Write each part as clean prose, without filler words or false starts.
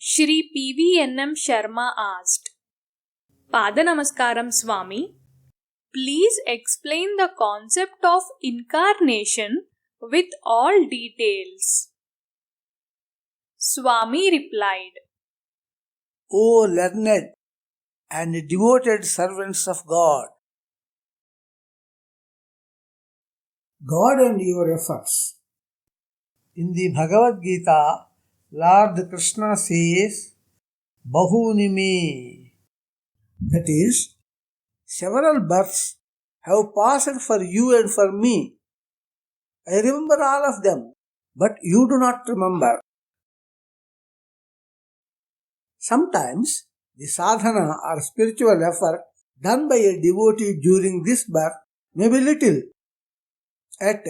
Shri P.V.N.M. Sharma asked, Padanamaskaram Swami, please explain the concept of incarnation with all details. Swami replied, O learned and devoted servants of God, God and your efforts. In the Bhagavad Gita, Lord Krishna says, Bahuni me. That is, several births have passed for you and for me. I remember all of them, but you do not remember. Sometimes the sadhana or spiritual effort done by a devotee during this birth may be little. Yet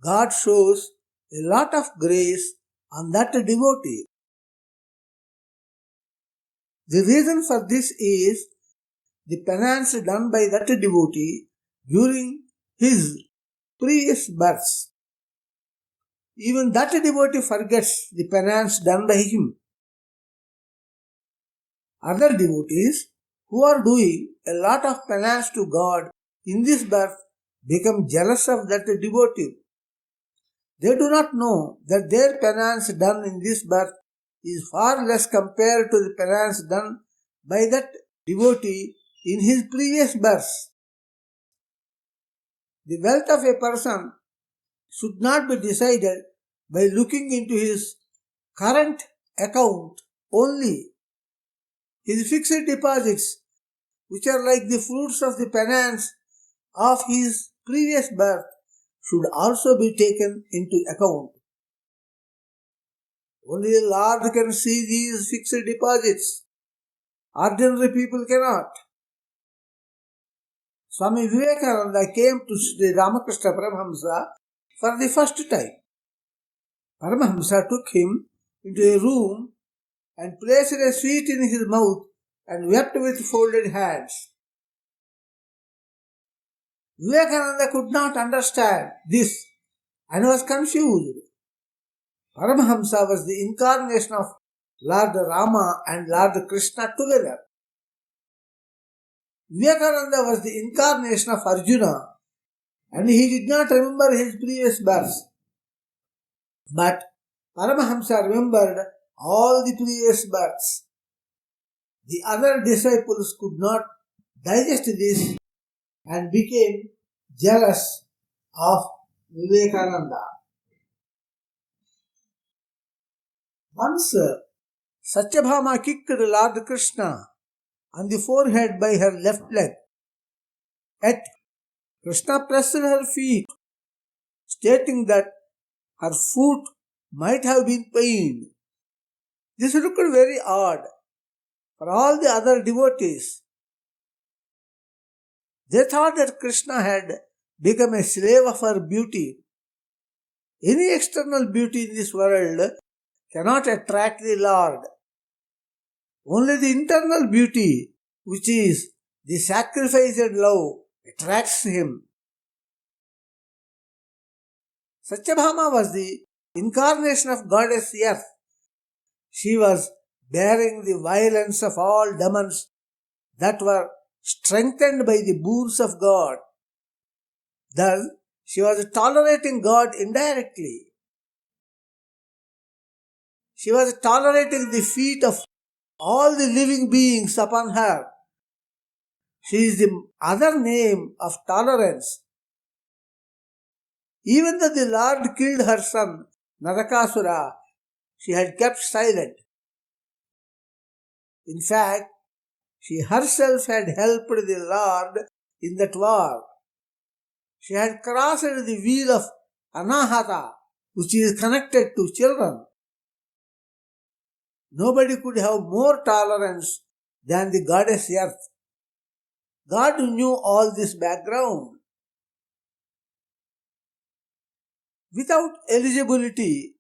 God shows a lot of grace on that devotee. The reason for this is the penance done by that devotee during his previous births. Even that devotee forgets the penance done by him. Other devotees who are doing a lot of penance to God in this birth become jealous of that devotee. They do not know that their penance done in this birth is far less compared to the penance done by that devotee in his previous births. The wealth of a person should not be decided by looking into his current account only. His fixed deposits, which are like the fruits of the penance of his previous birth, should also be taken into account. Only the Lord can see these fixed deposits. Ordinary people cannot. Swami Vivekananda came to Shri Ramakrishna Paramahamsa for the first time. Paramahamsa took him into a room and placed a sweet in his mouth and wept with folded hands. Vivekananda could not understand this and was confused. Paramahamsa was the incarnation of Lord Rama and Lord Krishna together. Vivekananda was the incarnation of Arjuna and he did not remember his previous births. But Paramahamsa remembered all the previous births. The other disciples could not digest this and became jealous of Vivekananda. Once Satyabhama kicked Lord Krishna on the forehead by her left leg. Yet Krishna pressed her feet, stating that her foot might have been pained. This looked very odd for all the other devotees. They thought that Krishna had become a slave of her beauty. Any external beauty in this world cannot attract the Lord. Only the internal beauty, which is the sacrifice and love, attracts him. Satyabhama was the incarnation of goddess Earth. She was bearing the violence of all demons that were strengthened by the boons of God. Thus, she was tolerating God indirectly. She was tolerating the feet of all the living beings upon her. She is the other name of tolerance. Even though the Lord killed her son, Narakasura, she had kept silent. In fact, she herself had helped the Lord in that war. She had crossed the wheel of Anahata, which is connected to children. Nobody could have more tolerance than the goddess Earth. God knew all this background. Without eligibility,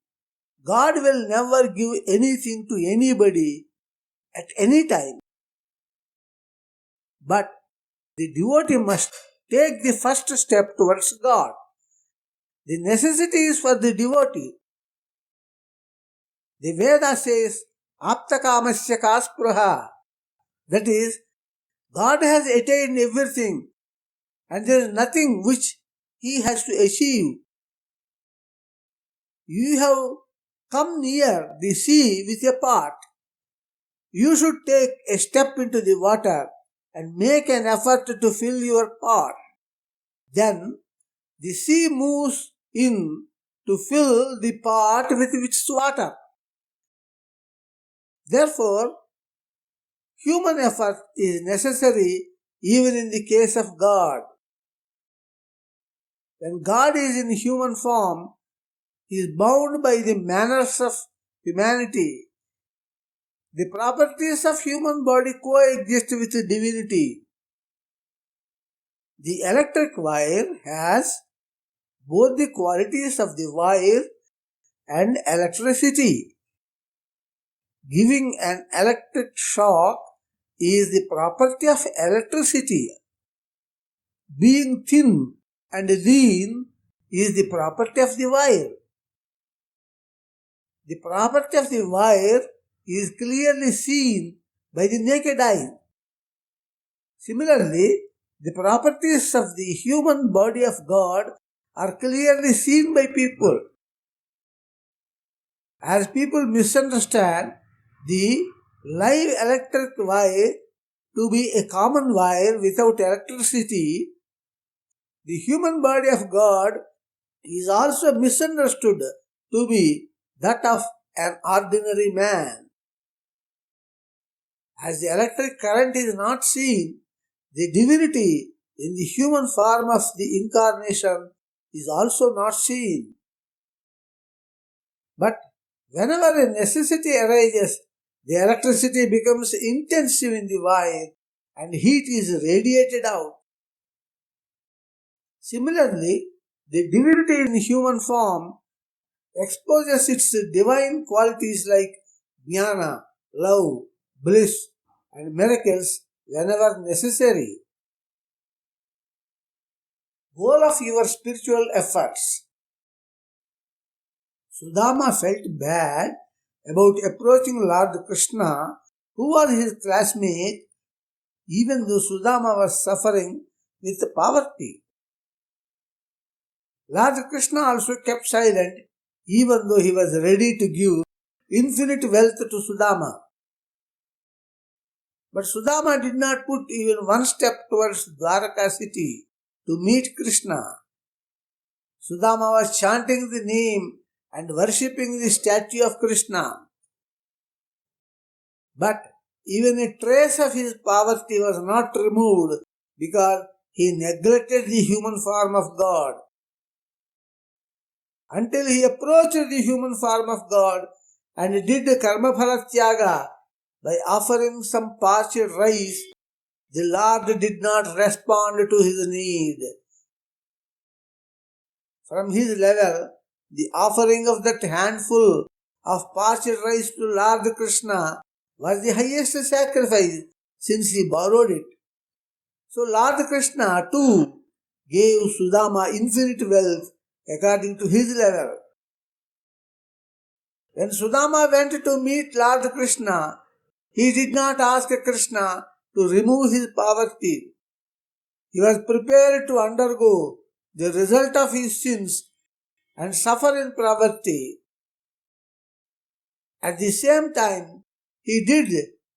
God will never give anything to anybody at any time. But the devotee must take the first step towards God. The necessity is for the devotee. The Veda says aptakamasya kaspruha. That is, God has attained everything and there is nothing which He has to achieve. You have come near the sea with a pot. You should take a step into the water and make an effort to fill your pot. Then the sea moves in to fill the pot with its water. Therefore, human effort is necessary even in the case of God. When God is in human form, He is bound by the manners of humanity. The properties of human body coexist with divinity. The electric wire has both the qualities of the wire and electricity. Giving an electric shock is the property of electricity. Being thin and lean is the property of the wire. The property of the wire is clearly seen by the naked eye. Similarly, the properties of the human body of God are clearly seen by people. As people misunderstand the live electric wire to be a common wire without electricity, the human body of God is also misunderstood to be that of an ordinary man. As the electric current is not seen, the divinity in the human form of the Incarnation is also not seen. But whenever a necessity arises, the electricity becomes intensive in the wire and heat is radiated out. Similarly, the divinity in human form exposes its divine qualities like jnana, love, bliss, and miracles whenever necessary. Goal of your spiritual efforts. Sudama felt bad about approaching Lord Krishna, who was his classmate, even though Sudama was suffering with poverty. Lord Krishna also kept silent, even though he was ready to give infinite wealth to Sudama. But Sudama did not put even one step towards Dwaraka city to meet Krishna. Sudama was chanting the name and worshipping the statue of Krishna. But even a trace of his poverty was not removed because he neglected the human form of God. Until he approached the human form of God and did karma phala tyaga by offering some parched rice, the Lord did not respond to his need. From his level, the offering of that handful of parched rice to Lord Krishna was the highest sacrifice since he borrowed it. So Lord Krishna too gave Sudama infinite wealth according to his level. When Sudama went to meet Lord Krishna, he did not ask Krishna to remove his poverty. He was prepared to undergo the result of his sins and suffer in poverty. At the same time, he did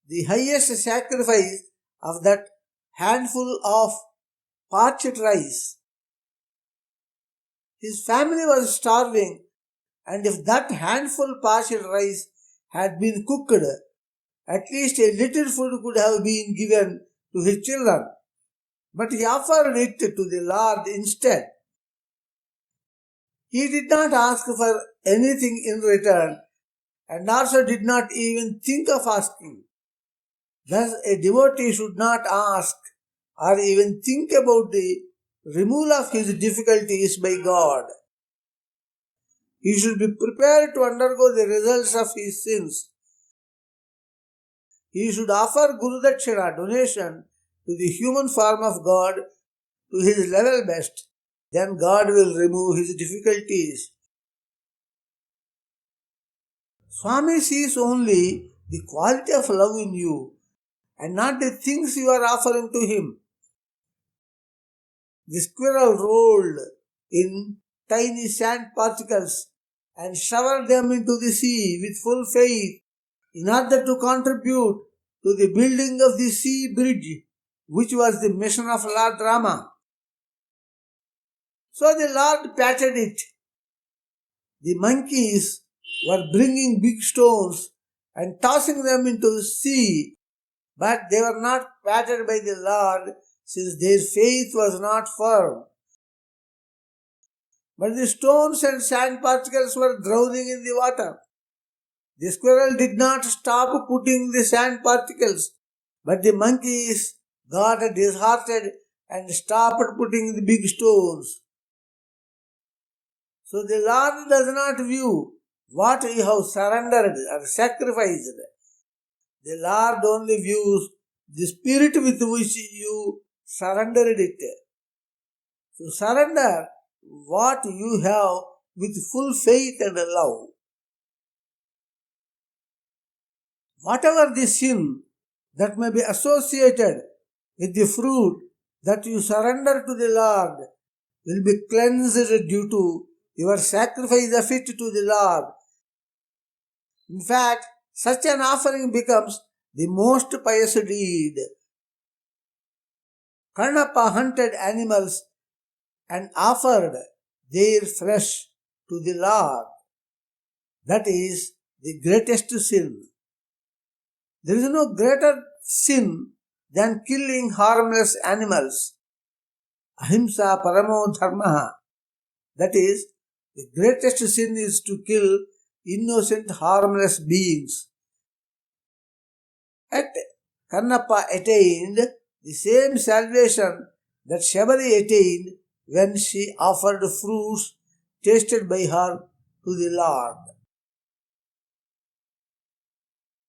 the highest sacrifice of that handful of parched rice. His family was starving, and if that handful parched rice had been cooked, at least a little food could have been given to his children. But he offered it to the Lord instead. He did not ask for anything in return and also did not even think of asking. Thus, a devotee should not ask or even think about the removal of his difficulties by God. He should be prepared to undergo the results of his sins. He should offer Guru Dakshina donation to the human form of God to his level best. Then God will remove his difficulties. Swami sees only the quality of love in you and not the things you are offering to him. The squirrel rolled in tiny sand particles and showered them into the sea with full faith in order to contribute to the building of the sea bridge, which was the mission of Lord Rama. So the Lord patted it. The monkeys were bringing big stones and tossing them into the sea, but they were not patted by the Lord since their faith was not firm. But the stones and sand particles were drowning in the water. The squirrel did not stop putting the sand particles, but the monkeys got disheartened and stopped putting the big stones. So the Lord does not view what you have surrendered or sacrificed. The Lord only views the spirit with which you surrendered it. So surrender what you have with full faith and love. Whatever the sin that may be associated with the fruit that you surrender to the Lord will be cleansed due to your sacrifice of it to the Lord. In fact, such an offering becomes the most pious deed. Karnappa hunted animals and offered their flesh to the Lord. That is the greatest sin. There is no greater sin than killing harmless animals. Ahimsa paramo dharma. That is, the greatest sin is to kill innocent, harmless beings. Yet, Karnappa attained the same salvation that Shabari attained when she offered fruits tasted by her to the Lord.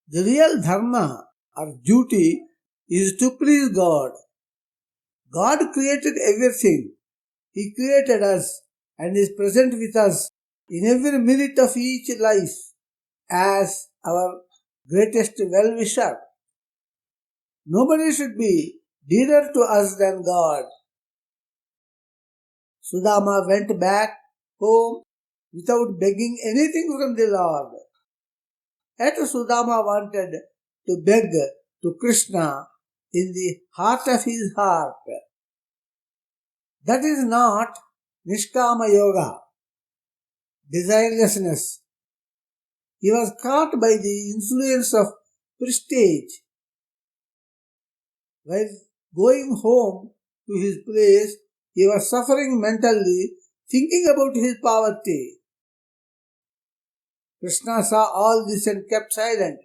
The real dharma or duty is to please God. God created everything. He created us and is present with us in every minute of each life as our greatest well-wisher. Nobody should be dearer to us than God. Sudama went back home without begging anything from the Lord. Yet Sudama wanted to beg to Krishna in the heart of his heart. That is not Nishkama Yoga, desirelessness. He was caught by the influence of prestige. While going home to his place, he was suffering mentally, thinking about his poverty. Krishna saw all this and kept silent.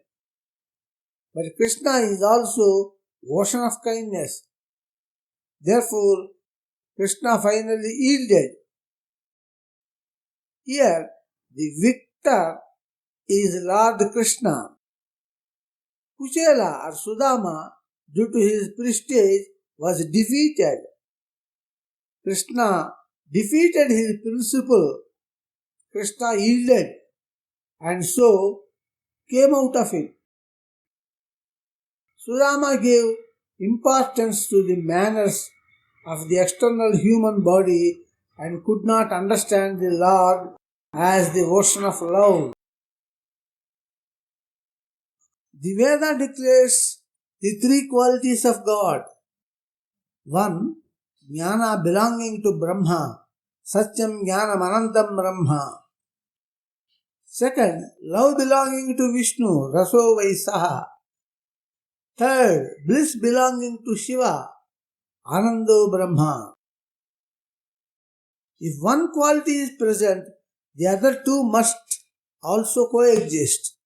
But Krishna is also ocean of kindness. Therefore, Krishna finally yielded. Here, the victor is Lord Krishna. Kuchela or Sudama, due to his prestige, was defeated. Krishna defeated his principle. Krishna yielded and so came out of it. Sudama gave importance to the manners of the external human body and could not understand the Lord as the ocean of love. The Veda declares the three qualities of God. 1. Jnana belonging to Brahma. Satyam Jnanam Anantam Brahma. 2nd. Love belonging to Vishnu. Raso Vaisaha. 3rd. Bliss belonging to Shiva. Anando Brahma. If one quality is present, the other two must also coexist.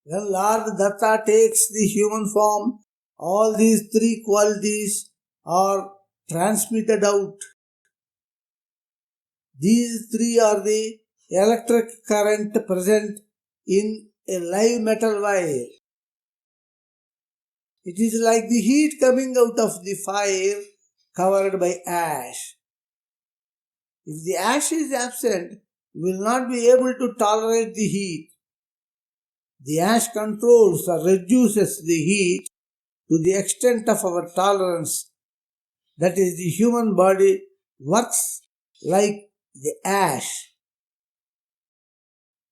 When Lord Datta takes the human form, all these three qualities are transmitted out. These three are the electric current present in a live metal wire. It is like the heat coming out of the fire covered by ash. If the ash is absent, you will not be able to tolerate the heat. The ash controls or reduces the heat to the extent of our tolerance. That is, the human body works like the ash.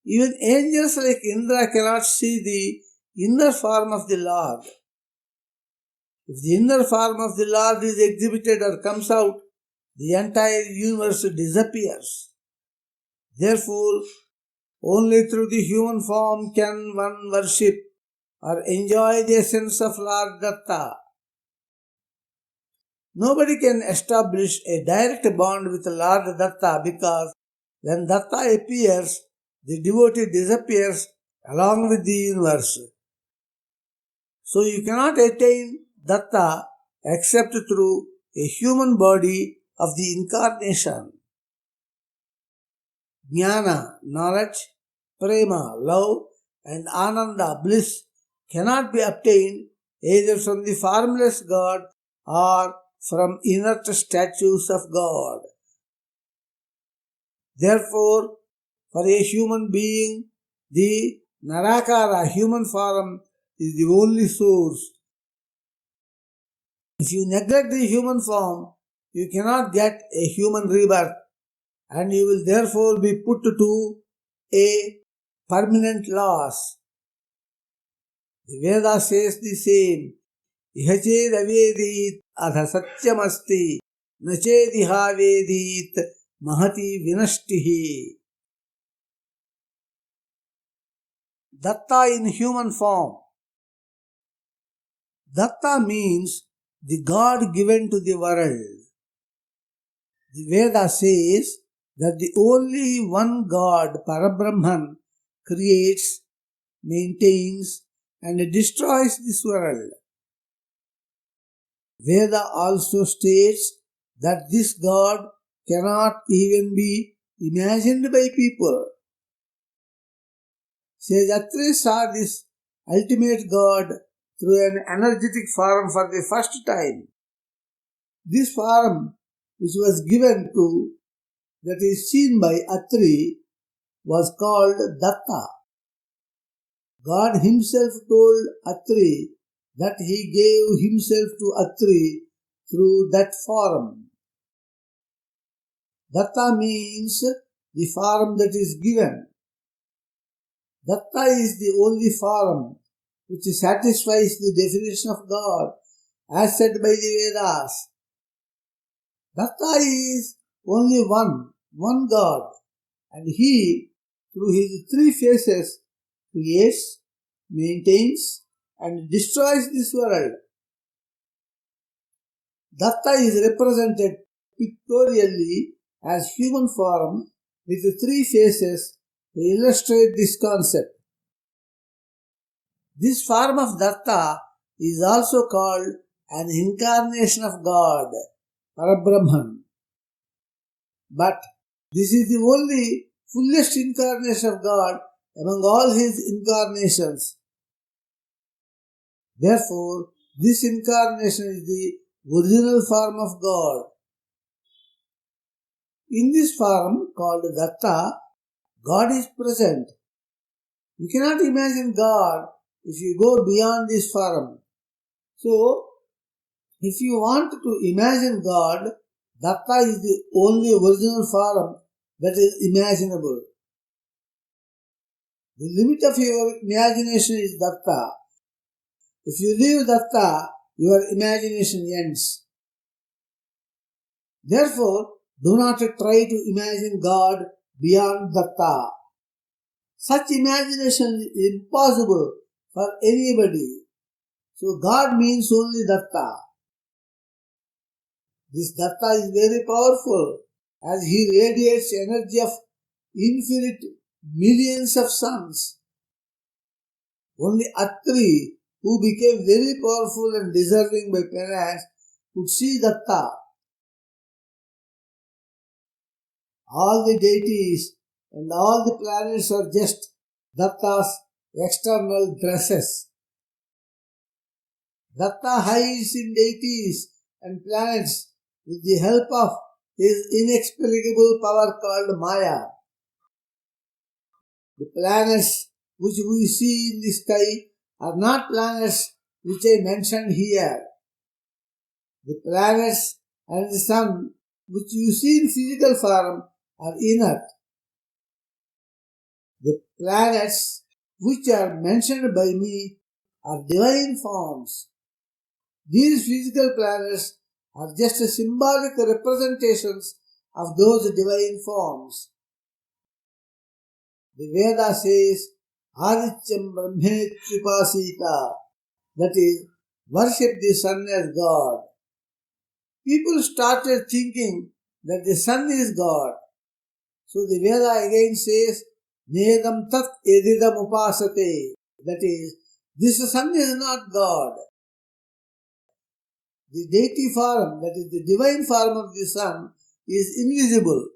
Even angels like Indra cannot see the inner form of the Lord. If the inner form of the Lord is exhibited or comes out, the entire universe disappears. Therefore, only through the human form can one worship or enjoy the essence of Lord Datta. Nobody can establish a direct bond with Lord Datta because when Datta appears, the devotee disappears along with the universe. So you cannot attain Datta except through a human body of the Incarnation. Jnana, knowledge, prema, love, and ananda, bliss, cannot be obtained either from the formless God or from inert statues of God. Therefore, for a human being, the Narakara, human form, is the only source. If you neglect the human form, you cannot get a human rebirth, and you will therefore be put to a permanent loss. The Veda says the same. Ihached avedit adha satyamasti nachediha vedit mahati vinashtihi. Datta in human form. Datta means the God given to the world. The Veda says that the only one God, Parabrahman, creates, maintains, and destroys this world. Veda also states that this God cannot even be imagined by people. Sage Atri saw this ultimate God through an energetic form for the first time. This form, which was given to, that is seen by Atri, was called Datta. God himself told Atri that he gave himself to Atri through that form. Datta means the form that is given. Datta is the only form which satisfies the definition of God as said by the Vedas. Datta is only one God, and he, through his three faces, creates, maintains, and destroys this world. Datta is represented pictorially as human form with three faces to illustrate this concept. This form of Datta is also called an incarnation of God, Parabrahman. But this is the only fullest incarnation of God among all his incarnations. Therefore, this incarnation is the original form of God. In this form called Datta, God is present. You cannot imagine God if you go beyond this form. So, if you want to imagine God, Datta is the only original form that is imaginable. The limit of your imagination is Datta. If you leave Datta, your imagination ends. Therefore, do not try to imagine God beyond Datta. Such imagination is impossible for anybody. So God means only Datta. This Datta is very powerful as he radiates energy of infinite millions of suns. Only Atri, who became very powerful and deserving by penance, could see Datta. All the deities and all the planets are just Datta's external dresses. Datta hides in deities and planets with the help of his inexplicable power called Maya. The planets which we see in the sky are not planets which I mentioned here. The planets and the sun which you see in physical form are inert. The planets which are mentioned by me are divine forms. These physical planets are just symbolic representations of those divine forms. The Veda says, Adityam Brahmetripasita, that is, worship the sun as God. People started thinking that the sun is God. So the Veda again says, Nedam tat edidam upasate, that is, this sun is not God. The deity form, that is the divine form of the sun, is invisible.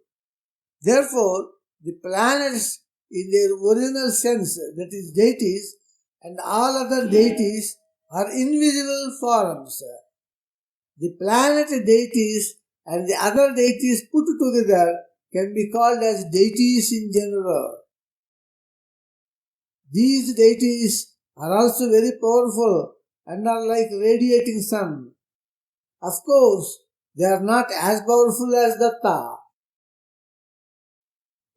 Therefore, the planets in their original sense, that is deities, and all other deities are invisible forms. The planet deities and the other deities put together can be called as deities in general. These deities are also very powerful and are like radiating sun. Of course, they are not as powerful as Datta.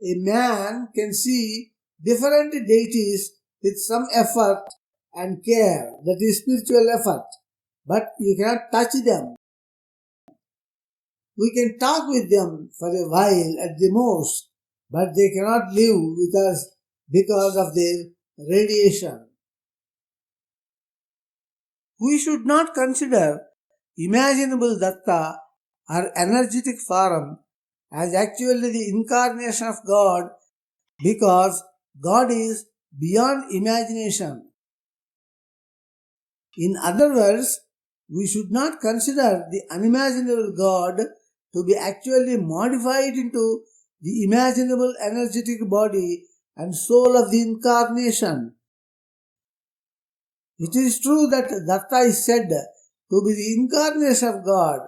A man can see different deities with some effort and care, that is spiritual effort, but you cannot touch them. We can talk with them for a while at the most, but they cannot live with us because of their radiation. We should not consider imaginable Datta or energetic form as actually the incarnation of God, because God is beyond imagination. In other words, we should not consider the unimaginable God to be actually modified into the imaginable energetic body and soul of the incarnation. It is true that Datta is said to be the incarnation of God,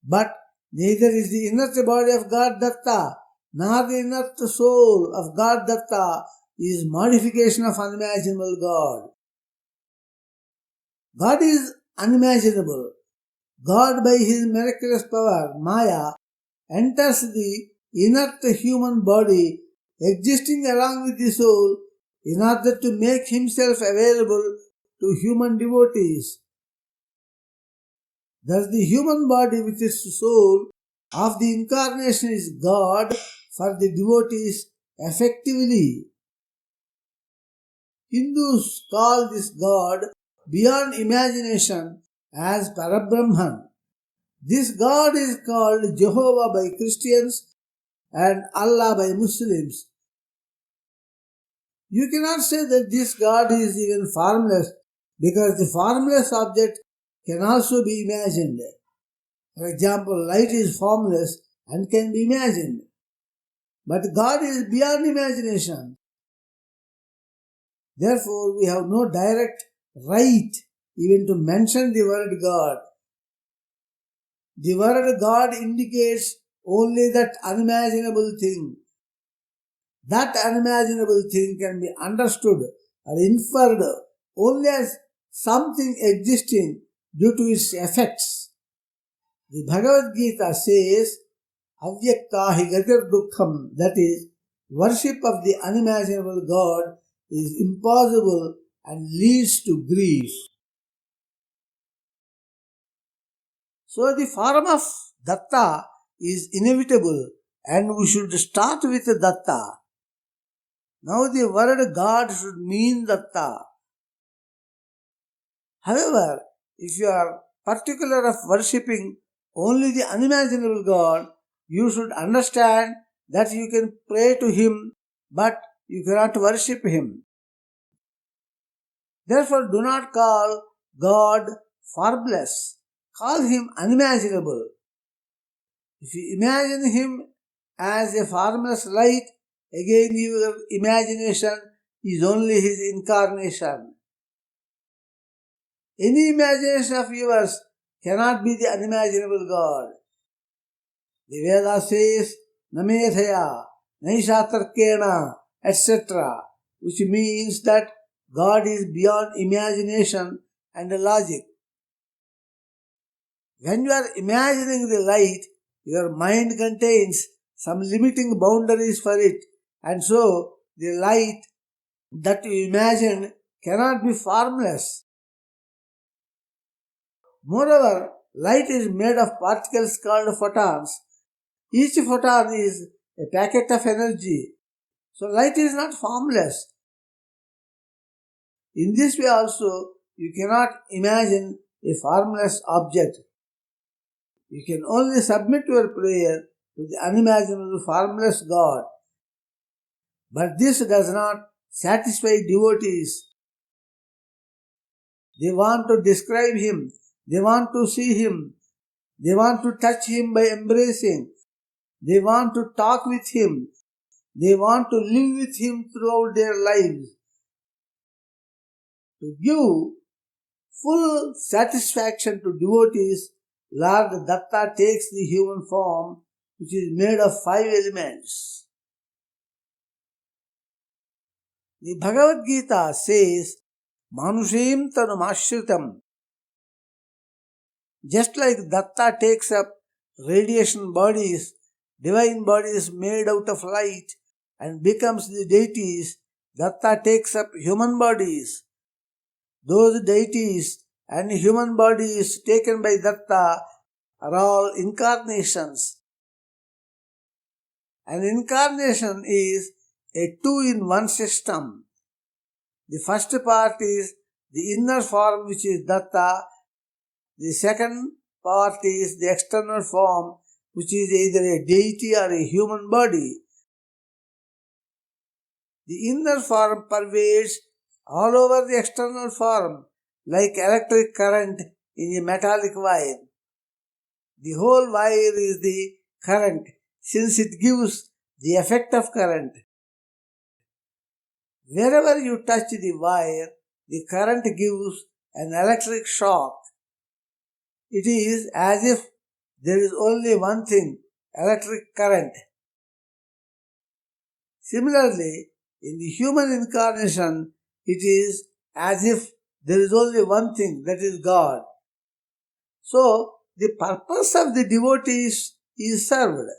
but neither is the inert body of God Datta, nor the inert soul of God Datta is modification of unimaginable God. God is unimaginable. God, by his miraculous power, Maya, enters the inert human body, existing along with the soul, in order to make himself available to human devotees. Thus, the human body with its soul of the incarnation is God for the devotees effectively. Hindus call this God beyond imagination as Parabrahman. This God is called Jehovah by Christians and Allah by Muslims. You cannot say that this God is even formless, because the formless object can also be imagined. For example, light is formless and can be imagined. But God is beyond imagination. Therefore, we have no direct right even to mention the word God. The word God indicates only that unimaginable thing. That unimaginable thing can be understood or inferred only as something existing due to its effects. The Bhagavad Gita says, Avyaktahi gatir dukkham, that is, worship of the unimaginable God is impossible and leads to grief. So the form of Datta is inevitable and we should start with Datta. Now the word God should mean Datta. However, if you are particular of worshipping only the unimaginable God, you should understand that you can pray to Him, but you cannot worship Him. Therefore, do not call God formless. Call Him unimaginable. If you imagine Him as a formless light, again your imagination is only His incarnation. Any imagination of yours cannot be the unimaginable God. The Veda says, Namethaya, Naishatarkena, etc. which means that God is beyond imagination and logic. When you are imagining the light, your mind contains some limiting boundaries for it, and so the light that you imagine cannot be formless. Moreover, light is made of particles called photons. Each photon is a packet of energy. So light is not formless. In this way also, you cannot imagine a formless object. You can only submit your prayer to the unimaginable formless God. But this does not satisfy devotees. They want to describe Him. They want to see Him. They want to touch Him by embracing. They want to talk with Him. They want to live with Him throughout their lives. To give full satisfaction to devotees, Lord Datta takes the human form, which is made of 5 elements. The Bhagavad Gita says, Manushim tanumashritam. Just like Datta takes up radiation bodies, divine bodies made out of light, and becomes the deities, Datta takes up human bodies. Those deities and human bodies taken by Datta are all incarnations. An incarnation is a two-in-one system. The first part is the inner form, which is Datta. The second part is the external form, which is either a deity or a human body. The inner form pervades all over the external form, like electric current in a metallic wire. The whole wire is the current, since it gives the effect of current. Wherever you touch the wire, the current gives an electric shock. It is as if there is only one thing, electric current. Similarly, in the human incarnation, it is as if there is only one thing, that is God. So, the purpose of the devotees is served.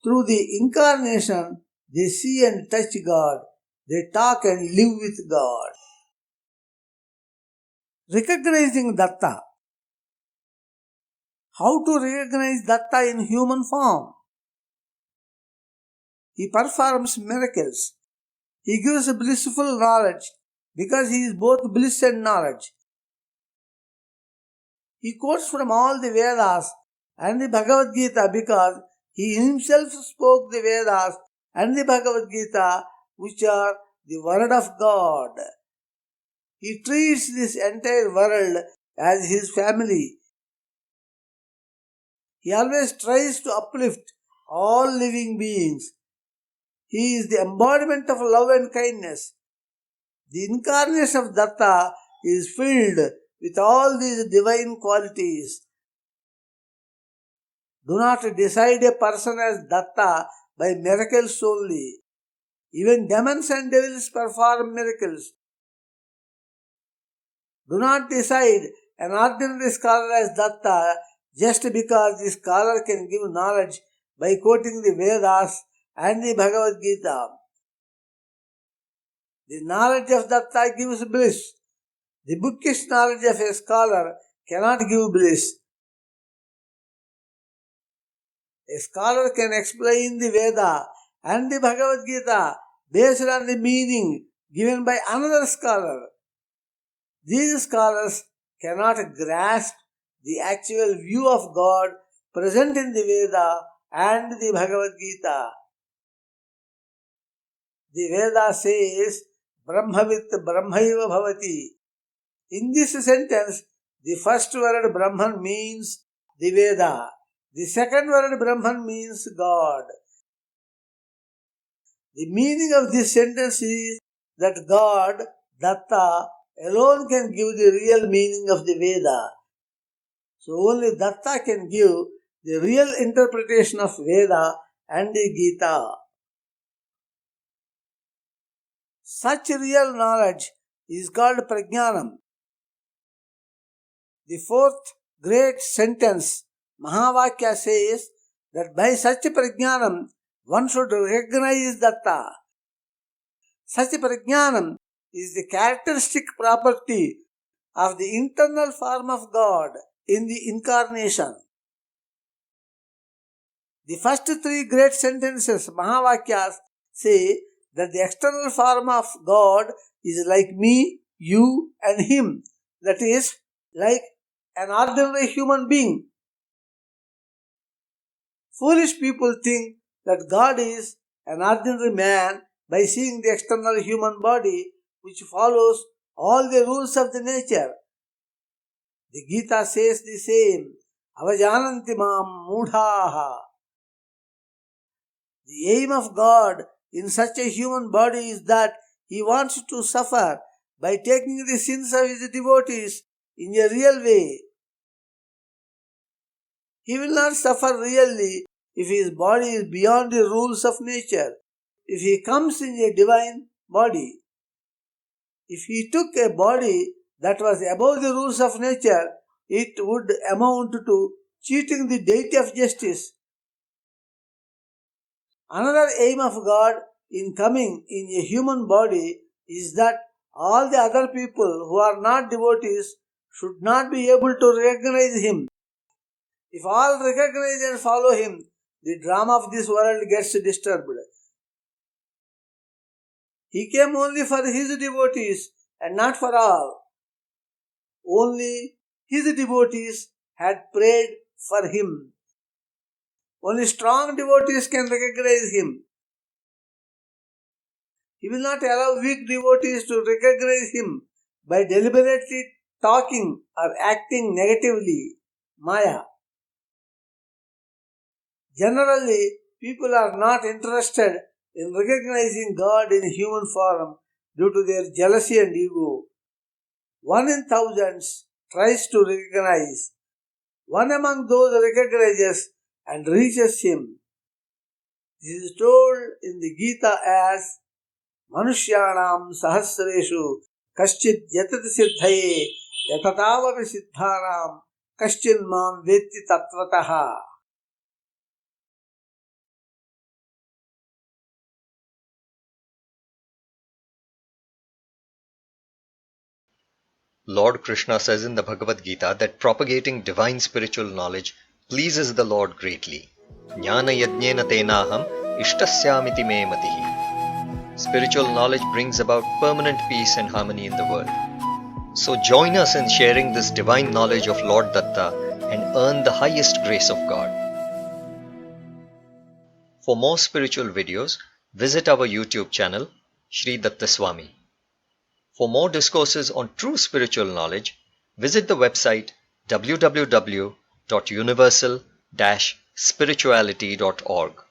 Through the incarnation, they see and touch God. They talk and live with God. Recognizing Datta. How to recognize Datta in human form? He performs miracles. He gives blissful knowledge because he is both bliss and knowledge. He quotes from all the Vedas and the Bhagavad Gita because he himself spoke the Vedas and the Bhagavad Gita, which are the word of God. He treats this entire world as his family. He always tries to uplift all living beings. He is the embodiment of love and kindness. The incarnation of Datta is filled with all these divine qualities. Do not decide a person as Datta by miracles only. Even demons and devils perform miracles. Do not decide an ordinary scholar as Datta just because the scholar can give knowledge by quoting the Vedas and the Bhagavad Gita. The knowledge of Datta gives bliss. The bookish knowledge of a scholar cannot give bliss. A scholar can explain the Veda and the Bhagavad Gita based on the meaning given by another scholar. These scholars cannot grasp the actual view of God present in the Veda and the Bhagavad Gita. The Veda says, Brahmavit Brahmaiva Bhavati. In this sentence, the first word Brahman means the Veda. The second word Brahman means God. The meaning of this sentence is that God, Datta, alone can give the real meaning of the Veda. So only Datta can give the real interpretation of Veda and the Gita. Such real knowledge is called prajnanam. The fourth great sentence, Mahavakya, says that by such prajnanam one should recognize Datta. Such prajnanam is the characteristic property of the internal form of God in the Incarnation. The first three great sentences, Mahavakyas, say that the external form of God is like me, you and him, that is, like an ordinary human being. Foolish people think that God is an ordinary man by seeing the external human body which follows all the rules of the nature. The Gita says the same, avajananti mam mudhaha. The aim of God in such a human body is that He wants to suffer by taking the sins of His devotees in a real way. He will not suffer really if his body is beyond the rules of nature, if he comes in a divine body. If he took a body that was above the rules of nature, it would amount to cheating the deity of justice. Another aim of God in coming in a human body is that all the other people who are not devotees should not be able to recognize Him. If all recognize and follow Him, the drama of this world gets disturbed. He came only for His devotees and not for all. Only His devotees had prayed for Him. Only strong devotees can recognize Him. He will not allow weak devotees to recognize Him by deliberately talking or acting negatively. Maya. Generally, people are not interested in recognizing God in human form due to their jealousy and ego. 1 in thousands tries to recognize. One among those recognizes and reaches Him. This is told in the Gita as Manushyanam sahasreshu kaschid yatati siddhaye yatatavapi siddhanam kaschin mam vetti tattvataha. Lord Krishna says in the Bhagavad Gita that propagating divine spiritual knowledge pleases the Lord greatly. Jnana yajnena tenaham ishtasyamiti me matihi. Spiritual knowledge brings about permanent peace and harmony in the world. So join us in sharing this divine knowledge of Lord Datta and earn the highest grace of God. For more spiritual videos, visit our YouTube channel, Shri Datta Swami. For more discourses on true spiritual knowledge, visit the website www.universal-spirituality.org.